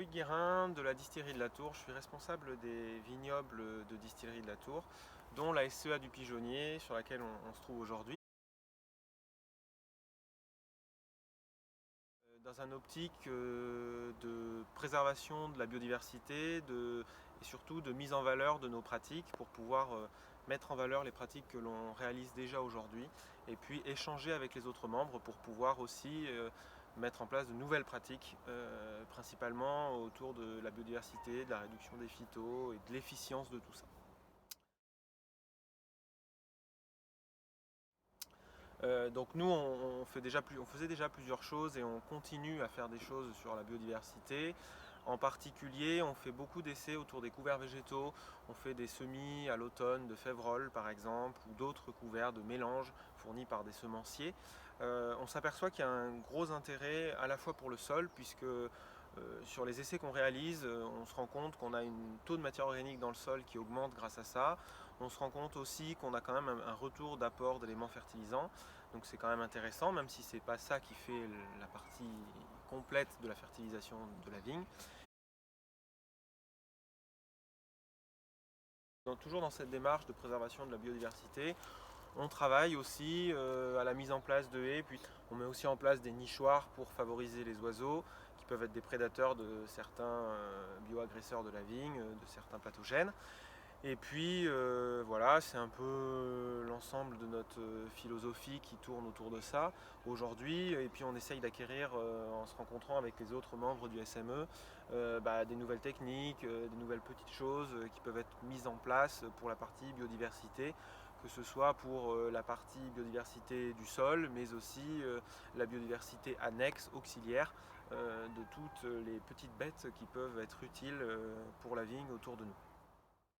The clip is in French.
Loïc Guérin de la distillerie de la Tour. Je suis responsable des vignobles de distillerie de la Tour, dont la SCA du Pigeonnier, sur laquelle on se trouve aujourd'hui. Dans un optique de préservation de la biodiversité et surtout de mise en valeur de nos pratiques pour pouvoir mettre en valeur les pratiques que l'on réalise déjà aujourd'hui et puis échanger avec les autres membres pour pouvoir aussi mettre en place de nouvelles pratiques, principalement autour de la biodiversité, de la réduction des phytos et de l'efficience de tout ça. Donc nous, on faisait déjà plusieurs choses et on continue à faire des choses sur la biodiversité. En particulier, on fait beaucoup d'essais autour des couverts végétaux. On fait des semis à l'automne de févrole par exemple, ou d'autres couverts de mélange fournis par des semenciers. On s'aperçoit qu'il y a un gros intérêt à la fois pour le sol, puisque sur les essais qu'on réalise, on se rend compte qu'on a un taux de matière organique dans le sol qui augmente grâce à ça. On se rend compte aussi qu'on a quand même un retour d'apport d'éléments fertilisants. Donc c'est quand même intéressant, même si c'est pas ça qui fait la partie complète de la fertilisation de la vigne. Donc, toujours dans cette démarche de préservation de la biodiversité, on travaille aussi à la mise en place de haies, puis on met aussi en place des nichoirs pour favoriser les oiseaux qui peuvent être des prédateurs de certains bioagresseurs de la vigne, de certains pathogènes. Et puis voilà, c'est un peu l'ensemble de notre philosophie qui tourne autour de ça aujourd'hui. Et puis on essaye d'acquérir, en se rencontrant avec les autres membres du SME, des nouvelles techniques, des nouvelles petites choses qui peuvent être mises en place pour la partie biodiversité, que ce soit pour la partie biodiversité du sol, mais aussi la biodiversité annexe, auxiliaire, de toutes les petites bêtes qui peuvent être utiles pour la vigne autour de nous.